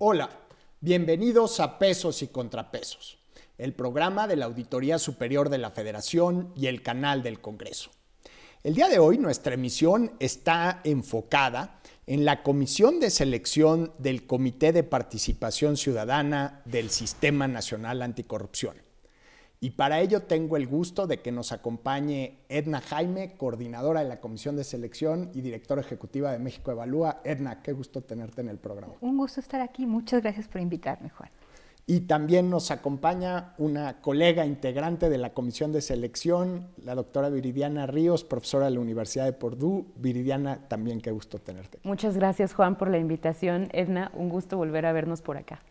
Hola, bienvenidos a Pesos y Contrapesos, el programa de la Auditoría Superior de la Federación y el canal del Congreso. El día de hoy nuestra emisión está enfocada en la Comisión de Selección del Comité de Participación Ciudadana del Sistema Nacional Anticorrupción. Y para ello tengo el gusto de que nos acompañe Edna Jaime, coordinadora de la Comisión de Selección y directora ejecutiva de México Evalúa. Edna, qué gusto tenerte en el programa. Un gusto estar aquí. Muchas gracias por invitarme, Juan. Y también nos acompaña una colega integrante de la Comisión de Selección, la doctora Viridiana Ríos, profesora de la Universidad de Purdue. Viridiana, también qué gusto tenerte aquí. Muchas gracias, Juan, por la invitación. Edna, un gusto volver a vernos por acá.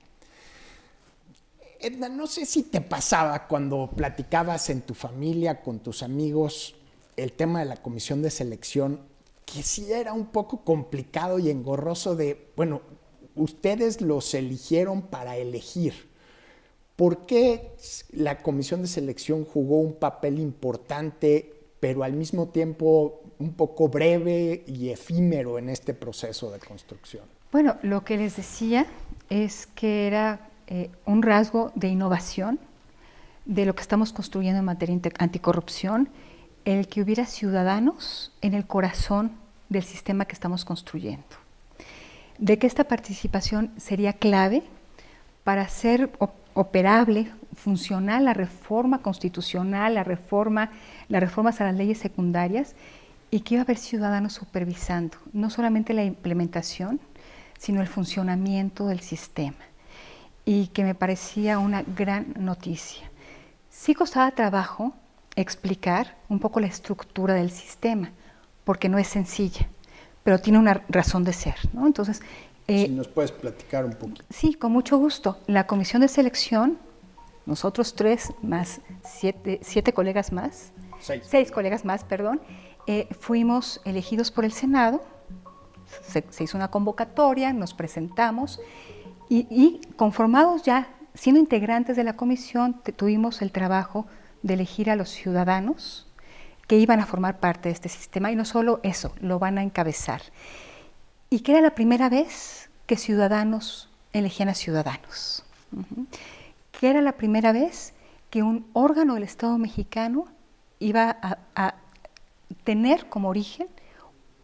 Edna, no sé si te pasaba cuando platicabas en tu familia, con tus amigos, el tema de la Comisión de Selección, que sí era un poco complicado y engorroso de, bueno, ustedes los eligieron para elegir. ¿Por qué la Comisión de Selección jugó un papel importante, pero al mismo tiempo un poco breve y efímero en este proceso de construcción? Bueno, lo que les decía es que era un rasgo de innovación de lo que estamos construyendo en materia anticorrupción, el que hubiera ciudadanos en el corazón del sistema que estamos construyendo. De que esta participación sería clave para hacer operable, funcional la reforma constitucional, las reformas a las leyes secundarias, y que iba a haber ciudadanos supervisando no solamente la implementación, sino el funcionamiento del sistema. Y que me parecía una gran noticia. Sí costaba trabajo explicar un poco la estructura del sistema, porque no es sencilla, pero tiene una razón de ser, ¿no? Entonces, si nos puedes platicar un poquito. Sí, con mucho gusto. La Comisión de Selección, nosotros tres más siete colegas más, seis colegas más, perdón, fuimos elegidos por el Senado, se hizo una convocatoria, nos presentamos, y conformados ya, siendo integrantes de la comisión, tuvimos el trabajo de elegir a los ciudadanos que iban a formar parte de este sistema, y no solo eso, lo van a encabezar. Y que era la primera vez que ciudadanos elegían a ciudadanos. Que era la primera vez que un órgano del Estado mexicano iba a tener como origen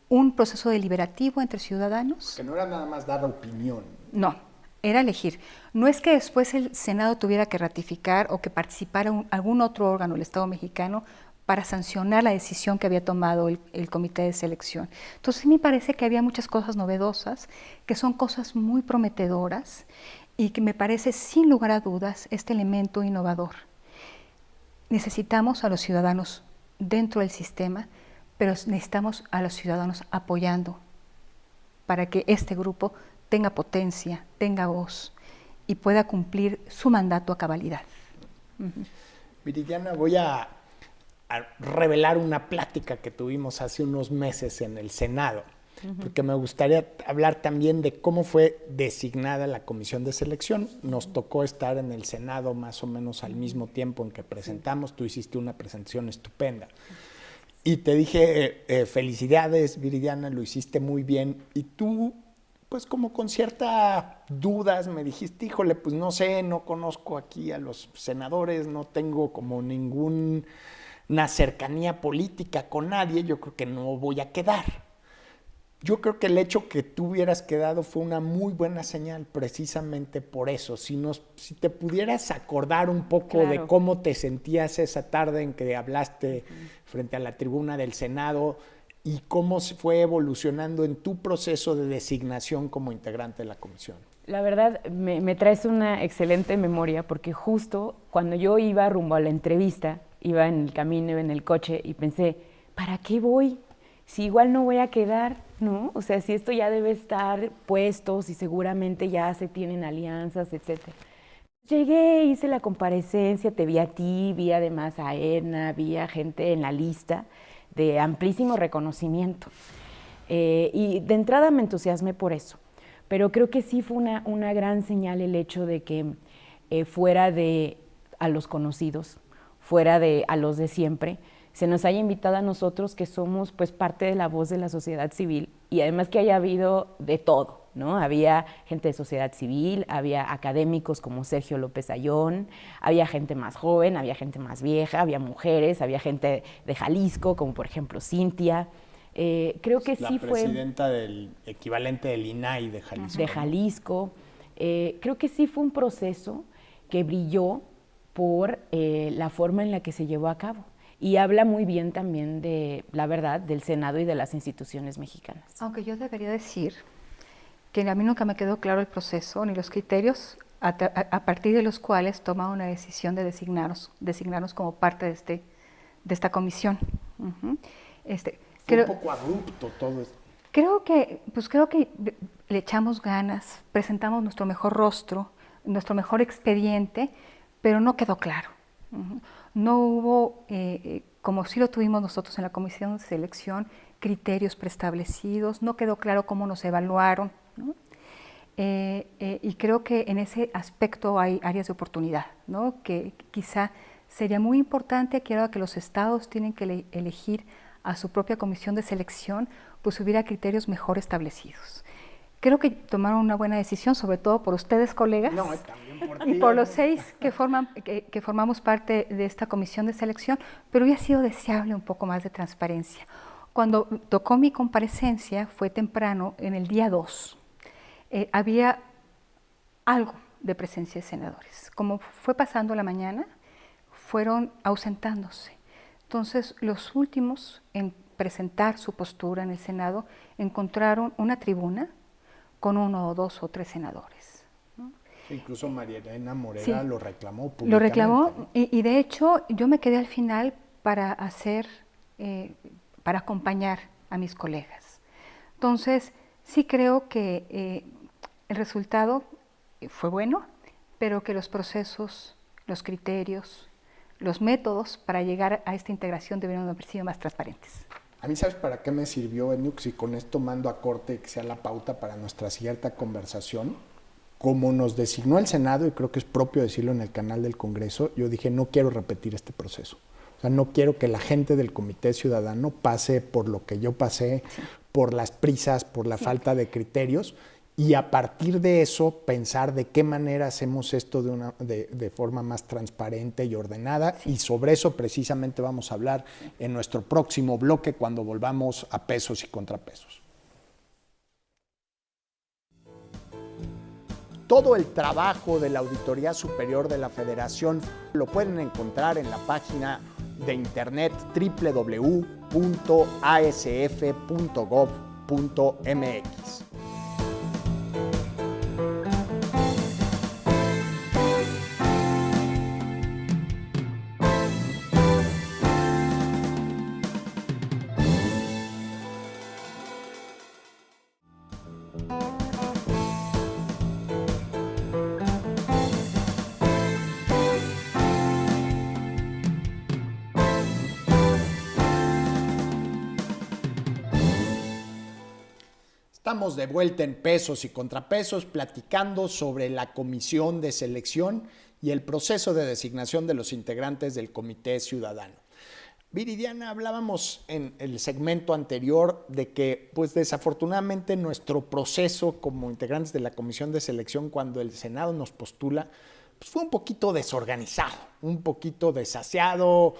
un proceso deliberativo entre ciudadanos. Que no era nada más dar opinión. No. Era elegir. No es que después el Senado tuviera que ratificar o que participara algún otro órgano del Estado mexicano para sancionar la decisión que había tomado el Comité de Selección. Entonces, sí me parece que había muchas cosas novedosas, que son cosas muy prometedoras y que me parece, sin lugar a dudas, este elemento innovador. Necesitamos a los ciudadanos dentro del sistema, pero necesitamos a los ciudadanos apoyando para que este grupo tenga potencia, tenga voz y pueda cumplir su mandato a cabalidad. Viridiana, voy a revelar una plática que tuvimos hace unos meses en el Senado, porque me gustaría hablar también de cómo fue designada la Comisión de Selección. Nos tocó estar en el Senado más o menos al mismo tiempo en que presentamos. Tú hiciste una presentación estupenda. Y te dije, felicidades, Viridiana, lo hiciste muy bien. Y tú, pues como con ciertas dudas, me dijiste, híjole, pues no sé, no conozco aquí a los senadores, no tengo como ninguna cercanía política con nadie, yo creo que no voy a quedar. Yo creo que el hecho que tú hubieras quedado fue una muy buena señal, precisamente por eso. Si te pudieras acordar un poco de cómo te sentías esa tarde en que hablaste frente a la tribuna del Senado, y cómo se fue evolucionando en tu proceso de designación como integrante de la comisión. La verdad, me traes una excelente memoria, porque justo cuando yo iba rumbo a la entrevista, iba en el camino, en el coche, y pensé, ¿para qué voy? Si igual no voy a quedar, ¿no? O sea, si esto ya debe estar puesto, si seguramente ya se tienen alianzas, etcétera. Llegué, hice la comparecencia, te vi a ti, vi además a Edna, vi a gente en la lista de amplísimo reconocimiento. Y de entrada me entusiasmé por eso, pero creo que sí fue una gran señal el hecho de que fuera de a los conocidos, fuera de a los de siempre, se nos haya invitado a nosotros que somos pues parte de la voz de la sociedad civil, y además que haya habido de todo, ¿no? Había gente de sociedad civil, había académicos como Sergio López Ayón, había gente más joven, había gente más vieja, había mujeres, había gente de Jalisco, como por ejemplo Cintia. Creo que sí fue... La presidenta del equivalente del INAI de Jalisco. De Jalisco. Creo que sí fue un proceso que brilló por la forma en la que se llevó a cabo. Y habla muy bien también de, la verdad, del Senado y de las instituciones mexicanas. Aunque yo debería decir que a mí nunca me quedó claro el proceso ni los criterios a partir de los cuales toma una decisión de designarnos como parte de esta comisión. Uh-huh. Fue un poco abrupto todo esto. Creo que le echamos ganas, presentamos nuestro mejor rostro, nuestro mejor expediente, pero no quedó claro. Uh-huh. No hubo, como sí lo tuvimos nosotros en la comisión de selección, criterios preestablecidos, no quedó claro cómo nos evaluaron, ¿no? Y creo que en ese aspecto hay áreas de oportunidad, ¿no? Que quizá sería muy importante que ahora que los estados tienen que elegir a su propia comisión de selección, pues hubiera criterios mejor establecidos. Creo que tomaron una buena decisión, sobre todo por ustedes, colegas, también por ti, y por los 6 que formamos parte de esta comisión de selección, pero hubiera sido deseable un poco más de transparencia. Cuando tocó mi comparecencia, fue temprano, en el día 2, había algo de presencia de senadores. Como fue pasando la mañana, fueron ausentándose. Entonces, los últimos en presentar su postura en el Senado encontraron una tribuna con 1 o 2 o 3 senadores, ¿no? Incluso María Elena Morera sí, lo reclamó públicamente. Lo reclamó, ¿no? y de hecho yo me quedé al final para acompañar a mis colegas. Entonces, sí creo que el resultado fue bueno, pero que los procesos, los criterios, los métodos para llegar a esta integración deberían haber sido más transparentes. A mí, ¿sabes para qué me sirvió, Eniux? Y con esto mando a corte que sea la pauta para nuestra siguiente conversación. Como nos designó el Senado, y creo que es propio decirlo en el canal del Congreso, yo dije, no quiero repetir este proceso. O sea, no quiero que la gente del Comité Ciudadano pase por lo que yo pasé, sí, por las prisas, por la falta de criterios, y a partir de eso pensar de qué manera hacemos esto de forma más transparente y ordenada, sí, y sobre eso precisamente vamos a hablar en nuestro próximo bloque cuando volvamos a pesos y contrapesos. Todo el trabajo de la Auditoría Superior de la Federación lo pueden encontrar en la página de internet www.asf.gov.mx. Estamos de vuelta en Pesos y Contrapesos platicando sobre la comisión de selección y el proceso de designación de los integrantes del Comité Ciudadano. Viridiana, hablábamos en el segmento anterior de que, pues desafortunadamente, nuestro proceso como integrantes de la comisión de selección, cuando el Senado nos postula, pues fue un poquito desorganizado, un poquito desaseado,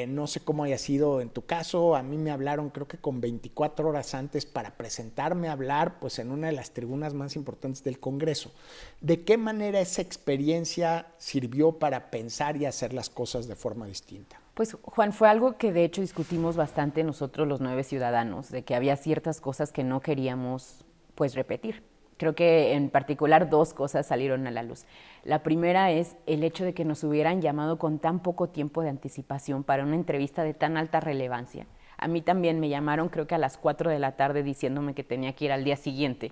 no sé cómo haya sido en tu caso. A mí me hablaron creo que con 24 horas antes para presentarme a hablar pues en una de las tribunas más importantes del Congreso. ¿De qué manera esa experiencia sirvió para pensar y hacer las cosas de forma distinta? Pues Juan, fue algo que de hecho discutimos bastante nosotros los 9 ciudadanos, de que había ciertas cosas que no queríamos pues repetir. Creo que en particular 2 cosas salieron a la luz. La primera es el hecho de que nos hubieran llamado con tan poco tiempo de anticipación para una entrevista de tan alta relevancia. A mí también me llamaron creo que a las 4 de la tarde diciéndome que tenía que ir al día siguiente,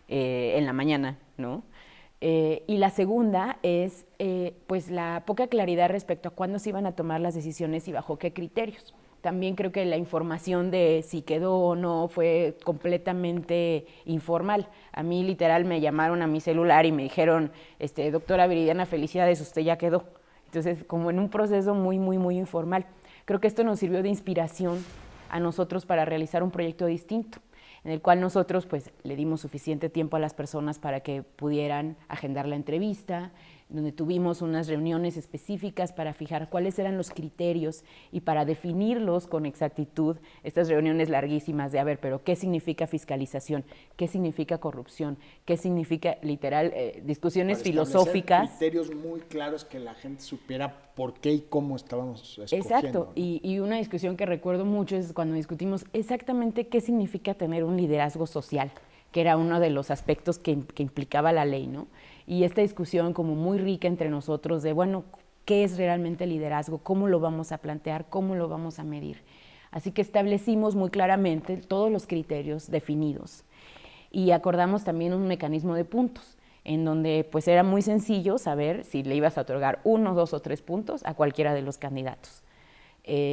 en la mañana, ¿no? Y la segunda es pues la poca claridad respecto a cuándo se iban a tomar las decisiones y bajo qué criterios. También creo que la información de si quedó o no fue completamente informal. A mí literal me llamaron a mi celular y me dijeron, doctora Viridiana, felicidades, usted ya quedó. Entonces, como en un proceso muy, muy, muy informal. Creo que esto nos sirvió de inspiración a nosotros para realizar un proyecto distinto. en el cual nosotros pues le dimos suficiente tiempo a las personas para que pudieran agendar la entrevista, donde tuvimos unas reuniones específicas para fijar cuáles eran los criterios y para definirlos con exactitud, estas reuniones larguísimas de, a ver, pero ¿qué significa fiscalización? ¿Qué significa corrupción? ¿Qué significa, literal, discusiones filosóficas? Criterios muy claros que la gente supiera por qué y cómo estábamos escogiendo. Exacto, ¿no? y una discusión que recuerdo mucho es cuando discutimos exactamente qué significa tener un liderazgo social, que era uno de los aspectos que implicaba la ley, ¿no? Y esta discusión como muy rica entre nosotros de, bueno, ¿qué es realmente liderazgo? ¿Cómo lo vamos a plantear? ¿Cómo lo vamos a medir? Así que establecimos muy claramente todos los criterios definidos y acordamos también un mecanismo de puntos, en donde pues era muy sencillo saber si le ibas a otorgar 1, 2 o 3 puntos a cualquiera de los candidatos.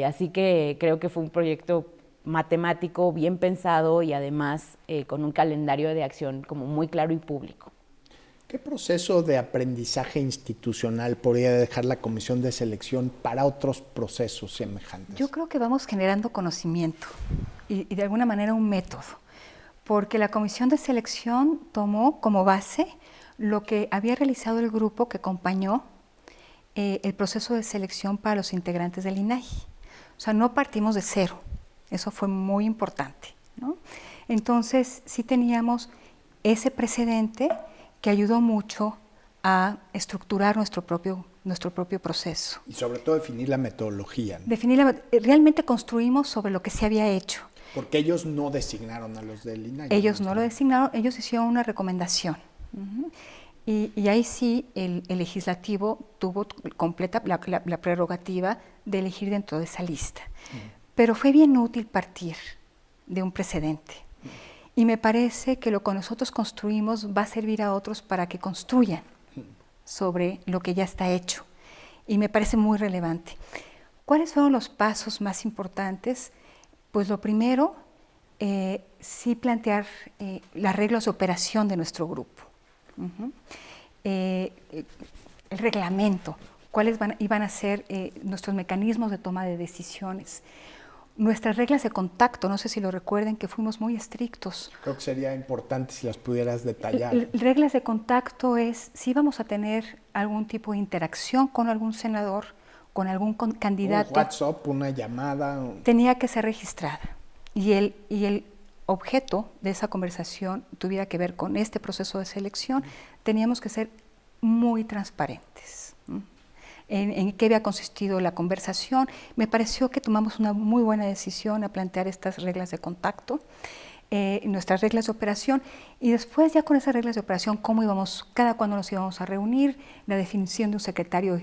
Así que creo que fue un proyecto matemático, bien pensado y además con un calendario de acción como muy claro y público. ¿Qué proceso de aprendizaje institucional podría dejar la comisión de selección para otros procesos semejantes? Yo creo que vamos generando conocimiento y de alguna manera un método, porque la comisión de selección tomó como base lo que había realizado el grupo que acompañó el proceso de selección para los integrantes del INAGI. O sea, no partimos de cero, eso fue muy importante, ¿no? Entonces, sí teníamos ese precedente que ayudó mucho a estructurar nuestro propio proceso. Y sobre todo definir la metodología, ¿no? Realmente construimos sobre lo que se había hecho. Porque ellos no designaron a los del INAI. Ellos no lo designaron, ellos hicieron una recomendación. Y ahí sí el legislativo tuvo completa la prerrogativa de elegir dentro de esa lista. Pero fue bien útil partir de un precedente. Y me parece que lo que nosotros construimos va a servir a otros para que construyan sobre lo que ya está hecho. Y me parece muy relevante. ¿Cuáles fueron los pasos más importantes? Pues lo primero, sí plantear las reglas de operación de nuestro grupo. El reglamento, cuáles iban a ser nuestros mecanismos de toma de decisiones. Nuestras reglas de contacto, no sé si lo recuerden, que fuimos muy estrictos. Creo que sería importante si las pudieras detallar. Reglas de contacto es si vamos a tener algún tipo de interacción con algún senador, con algún candidato. Un WhatsApp, una llamada. Tenía que ser registrada. Y el objeto de esa conversación tuviera que ver con este proceso de selección, teníamos que ser muy transparentes. En qué había consistido la conversación. Me pareció que tomamos una muy buena decisión a plantear estas reglas de contacto, nuestras reglas de operación, y después ya con esas reglas de operación, cada cuándo nos íbamos a reunir, la definición de un secretario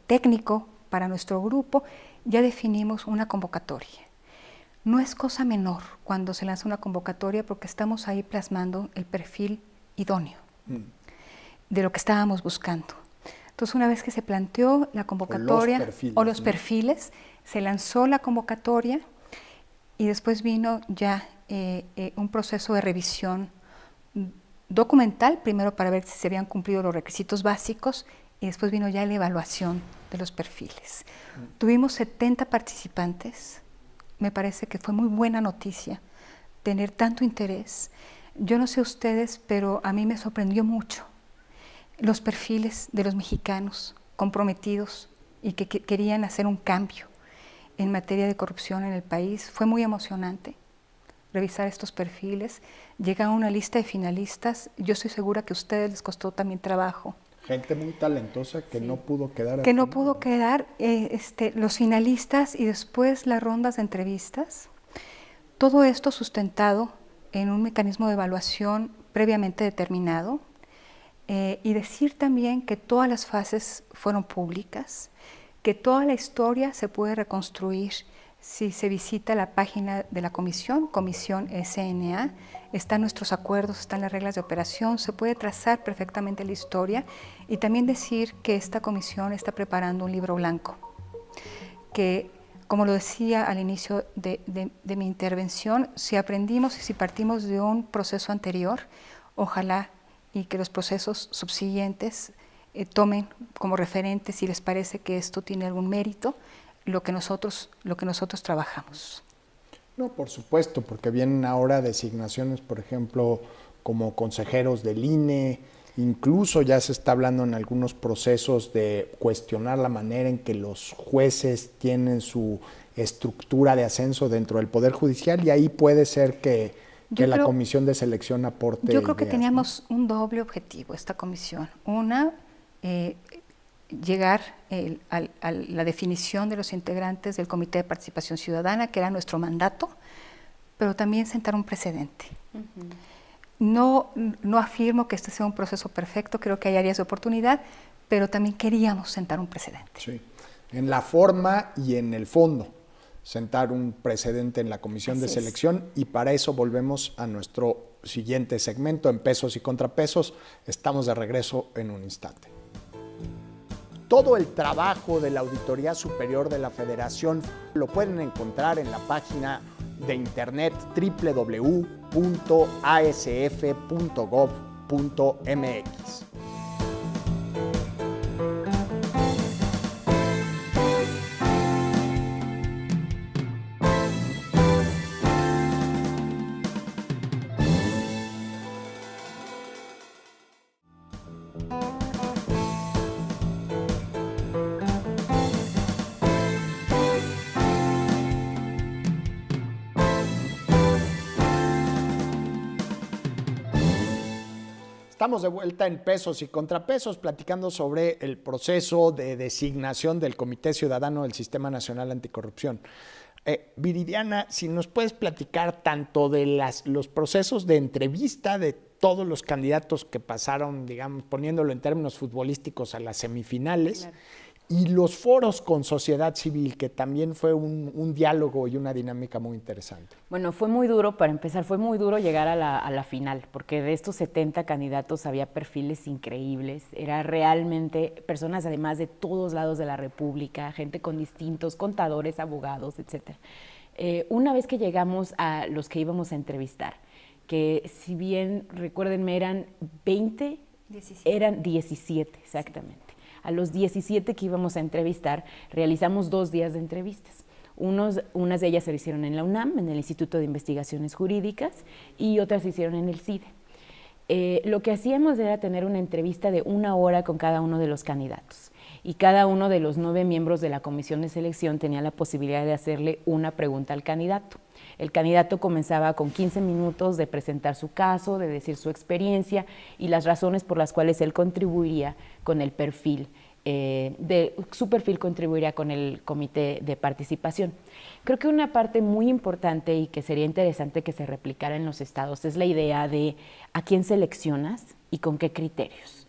técnico para nuestro grupo, ya definimos una convocatoria. No es cosa menor cuando se lanza una convocatoria porque estamos ahí plasmando el perfil idóneo de lo que estábamos buscando. Entonces, una vez que se planteó la convocatoria o los perfiles, se lanzó la convocatoria y después vino ya un proceso de revisión documental, primero para ver si se habían cumplido los requisitos básicos y después vino ya la evaluación de los perfiles. Tuvimos 70 participantes, me parece que fue muy buena noticia tener tanto interés. Yo no sé ustedes, pero a mí me sorprendió mucho los perfiles de los mexicanos comprometidos y que querían hacer un cambio en materia de corrupción en el país. Fue muy emocionante revisar estos perfiles. Llega a una lista de finalistas. Yo estoy segura que a ustedes les costó también trabajo. Gente muy talentosa que no pudo quedar. Que no pudo quedar, los finalistas y después las rondas de entrevistas. Todo esto sustentado en un mecanismo de evaluación previamente determinado. Y decir también que todas las fases fueron públicas, que toda la historia se puede reconstruir si se visita la página de la comisión, Comisión SNA, están nuestros acuerdos, están las reglas de operación, se puede trazar perfectamente la historia y también decir que esta comisión está preparando un libro blanco, que como lo decía al inicio de mi intervención, si aprendimos y si partimos de un proceso anterior, ojalá y que los procesos subsiguientes tomen como referente, si les parece que esto tiene algún mérito, lo que nosotros trabajamos. No, por supuesto, porque vienen ahora designaciones, por ejemplo, como consejeros del INE, incluso ya se está hablando en algunos procesos de cuestionar la manera en que los jueces tienen su estructura de ascenso dentro del Poder Judicial, y ahí puede ser que la comisión de selección aporte Yo creo que ideas, teníamos un doble objetivo esta comisión. Una, llegar a la definición de los integrantes del Comité de Participación Ciudadana, que era nuestro mandato, pero también sentar un precedente. No afirmo que este sea un proceso perfecto, creo que hay áreas de oportunidad, pero también queríamos sentar un precedente. Sí, en la forma y en el fondo, sentar un precedente en la comisión de selección, y para eso volvemos a nuestro siguiente segmento en pesos y contrapesos. Estamos de regreso en un instante. Todo el trabajo de la Auditoría Superior de la Federación lo pueden encontrar en la página de internet www.asf.gov.mx. Estamos de vuelta en Pesos y Contrapesos, platicando sobre el proceso de designación del Comité Ciudadano del Sistema Nacional Anticorrupción. Viridiana, si nos puedes platicar tanto de los procesos de entrevista de todos los candidatos que pasaron, digamos, poniéndolo en términos futbolísticos, a las semifinales, claro, y los foros con sociedad civil, que también fue un diálogo y una dinámica muy interesante. Bueno, fue muy duro, para empezar, fue muy duro llegar a la final, porque de estos 70 candidatos había perfiles increíbles, era realmente personas además de todos lados de la República, gente con distintos contadores, abogados, etc. Una vez que llegamos a los que íbamos a entrevistar, que si bien, recuérdenme, eran 20, 17. Eran 17, exactamente. A los 17 que íbamos a entrevistar, realizamos 2 días de entrevistas. Unas de ellas se hicieron en la UNAM, en el Instituto de Investigaciones Jurídicas, y otras se hicieron en el CIDE. Lo que hacíamos era tener una entrevista de 1 hora con cada uno de los candidatos. Y cada uno de los 9 miembros de la comisión de selección tenía la posibilidad de hacerle una pregunta al candidato. El candidato comenzaba con 15 minutos de presentar su caso, de decir su experiencia y las razones por las cuales él contribuiría con el perfil, su perfil contribuiría con el comité de participación. Creo que una parte muy importante y que sería interesante que se replicara en los estados es la idea de a quién seleccionas y con qué criterios.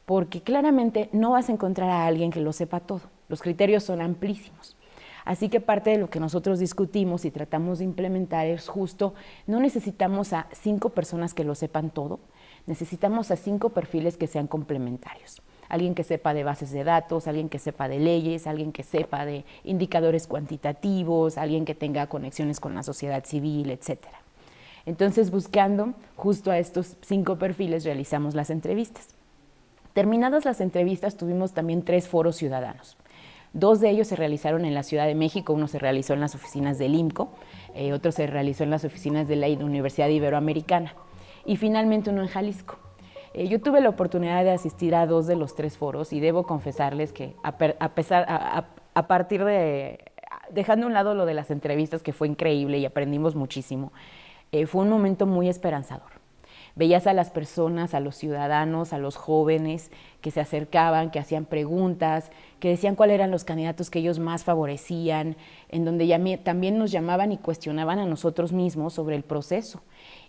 Porque claramente no vas a encontrar a alguien que lo sepa todo. Los criterios son amplísimos. Así que parte de lo que nosotros discutimos y tratamos de implementar es justo, no necesitamos a 5 personas que lo sepan todo, necesitamos a 5 perfiles que sean complementarios. Alguien que sepa de bases de datos, alguien que sepa de leyes, alguien que sepa de indicadores cuantitativos, alguien que tenga conexiones con la sociedad civil, etc. Entonces, buscando justo a estos 5 perfiles, realizamos las entrevistas. Terminadas las entrevistas, tuvimos también 3 foros ciudadanos. 2 de ellos se realizaron en la Ciudad de México, uno se realizó en las oficinas del IMCO, otro se realizó en las oficinas de la Universidad Iberoamericana y finalmente uno en Jalisco. Yo tuve la oportunidad de asistir a 2 de los 3 foros y debo confesarles que a partir de, dejando a un lado lo de las entrevistas, que fue increíble y aprendimos muchísimo, fue un momento muy esperanzador. Veías a las personas, a los ciudadanos, a los jóvenes que se acercaban, que hacían preguntas, que decían cuáles eran los candidatos que ellos más favorecían, en donde también nos llamaban y cuestionaban a nosotros mismos sobre el proceso.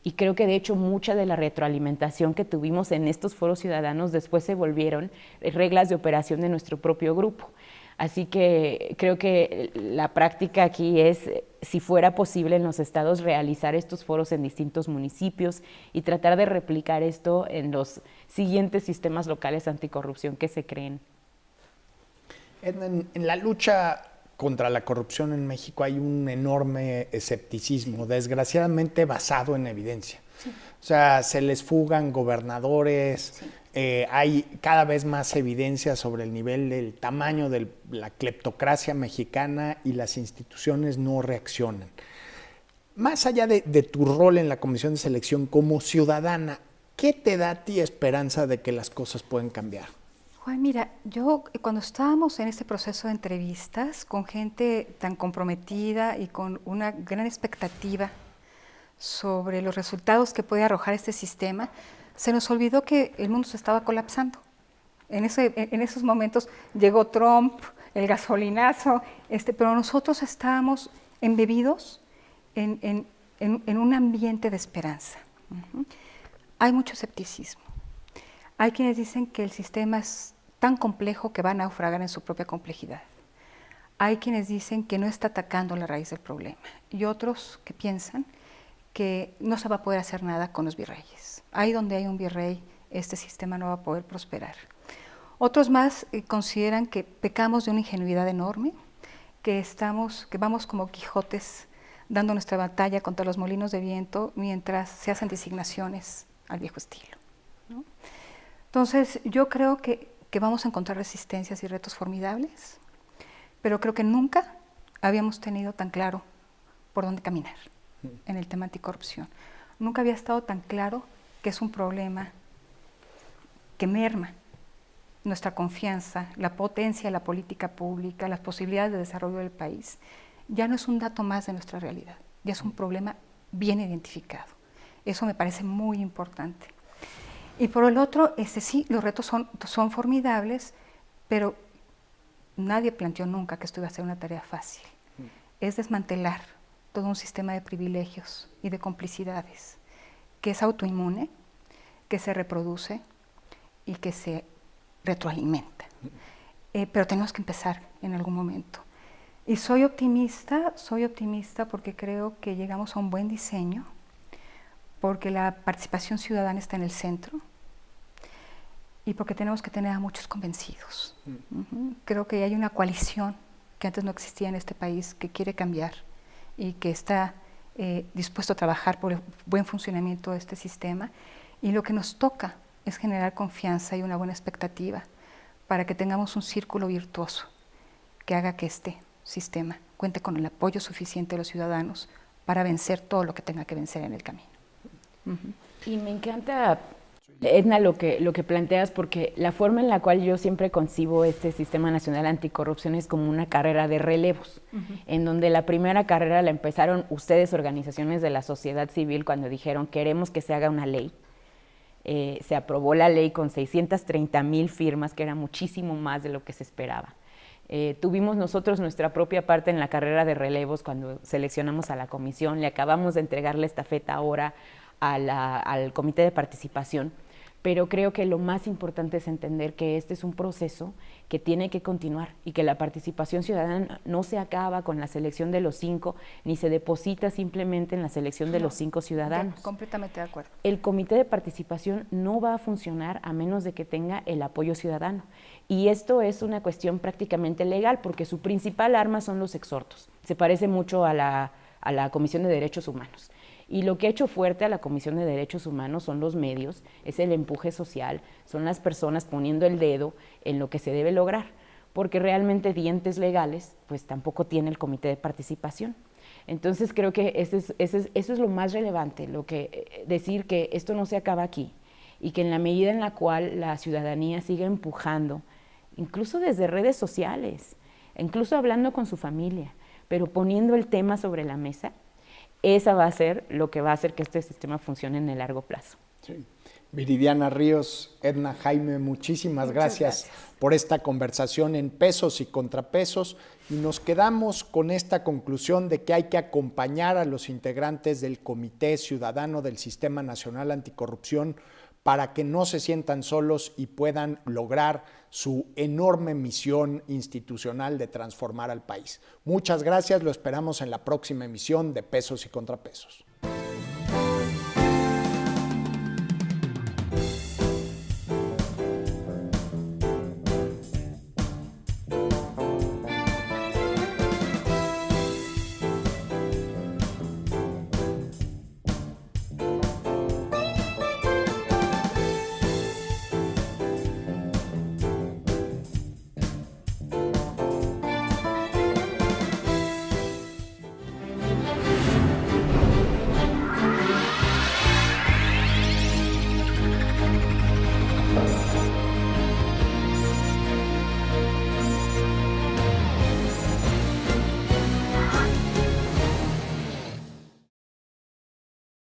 Y creo que de hecho mucha de la retroalimentación que tuvimos en estos foros ciudadanos después se volvieron reglas de operación de nuestro propio grupo. Así que creo que la práctica aquí es, si fuera posible en los estados, realizar estos foros en distintos municipios y tratar de replicar esto en los siguientes sistemas locales anticorrupción que se creen. En la lucha contra la corrupción en México hay un enorme escepticismo, desgraciadamente basado en evidencia. Sí. O sea, se les fugan gobernadores, sí. Hay cada vez más evidencia sobre el nivel del tamaño de la cleptocracia mexicana y las instituciones no reaccionan. Más allá de tu rol en la comisión de selección como ciudadana, ¿qué te da a ti esperanza de que las cosas pueden cambiar? Juan, mira, yo cuando estábamos en este proceso de entrevistas con gente tan comprometida y con una gran expectativa sobre los resultados que puede arrojar este sistema, se nos olvidó que el mundo se estaba colapsando. En esos momentos llegó Trump, el gasolinazo, pero nosotros estábamos embebidos en un ambiente de esperanza. Hay mucho escepticismo. Hay quienes dicen que el sistema es tan complejo que va a naufragar en su propia complejidad. Hay quienes dicen que no está atacando la raíz del problema y otros que piensan que no se va a poder hacer nada con los virreyes. Ahí donde hay un virrey, este sistema no va a poder prosperar. Otros más consideran que pecamos de una ingenuidad enorme, que vamos como Quijotes dando nuestra batalla contra los molinos de viento mientras se hacen designaciones al viejo estilo, ¿no? Entonces, yo creo que vamos a encontrar resistencias y retos formidables, pero creo que nunca habíamos tenido tan claro por dónde caminar en el tema anticorrupción. Nunca había estado tan claro que es un problema que merma nuestra confianza, la potencia de la política pública, las posibilidades de desarrollo del país. Ya no es un dato más de nuestra realidad, ya es un problema bien identificado. Eso me parece muy importante. Y por el otro, sí, los retos son formidables, pero nadie planteó nunca que esto iba a ser una tarea fácil. Es desmantelar todo un sistema de privilegios y de complicidades que es autoinmune, que se reproduce y que se retroalimenta. Pero tenemos que empezar en algún momento. Y soy optimista porque creo que llegamos a un buen diseño, porque la participación ciudadana está en el centro y porque tenemos que tener a muchos convencidos. Creo que hay una coalición que antes no existía en este país, que quiere cambiar y que está dispuesto a trabajar por el buen funcionamiento de este sistema. Y lo que nos toca es generar confianza y una buena expectativa para que tengamos un círculo virtuoso que haga que este sistema cuente con el apoyo suficiente de los ciudadanos para vencer todo lo que tenga que vencer en el camino. Y me encanta, Edna, lo que planteas, porque la forma en la cual yo siempre concibo este Sistema Nacional Anticorrupción es como una carrera de relevos, en donde la primera carrera la empezaron ustedes, organizaciones de la sociedad civil, cuando dijeron queremos que se haga una ley. Se aprobó la ley con 630,000 firmas, que era muchísimo más de lo que se esperaba. Tuvimos nosotros nuestra propia parte en la carrera de relevos cuando seleccionamos a la comisión, le acabamos de entregar la estafeta ahora al comité de participación, pero creo que lo más importante es entender que este es un proceso que tiene que continuar y que la participación ciudadana no se acaba con la selección de los 5, ni se deposita simplemente en la selección de los 5 ciudadanos. Completamente de acuerdo. El comité de participación no va a funcionar a menos de que tenga el apoyo ciudadano. Y esto es una cuestión prácticamente legal, porque su principal arma son los exhortos. Se parece mucho a la Comisión de Derechos Humanos. Y lo que ha hecho fuerte a la Comisión de Derechos Humanos son los medios, es el empuje social, son las personas poniendo el dedo en lo que se debe lograr, porque realmente dientes legales, pues tampoco tiene el comité de participación. Entonces creo que eso es lo más relevante, decir que esto no se acaba aquí y que en la medida en la cual la ciudadanía sigue empujando, incluso desde redes sociales, incluso hablando con su familia, pero poniendo el tema sobre la mesa, esa va a ser lo que va a hacer que este sistema funcione en el largo plazo. Sí. Viridiana Ríos, Edna Jaime, muchísimas gracias por esta conversación en Pesos y Contrapesos, y nos quedamos con esta conclusión de que hay que acompañar a los integrantes del Comité Ciudadano del Sistema Nacional Anticorrupción para que no se sientan solos y puedan lograr su enorme misión institucional de transformar al país. Muchas gracias, lo esperamos en la próxima emisión de Pesos y Contrapesos.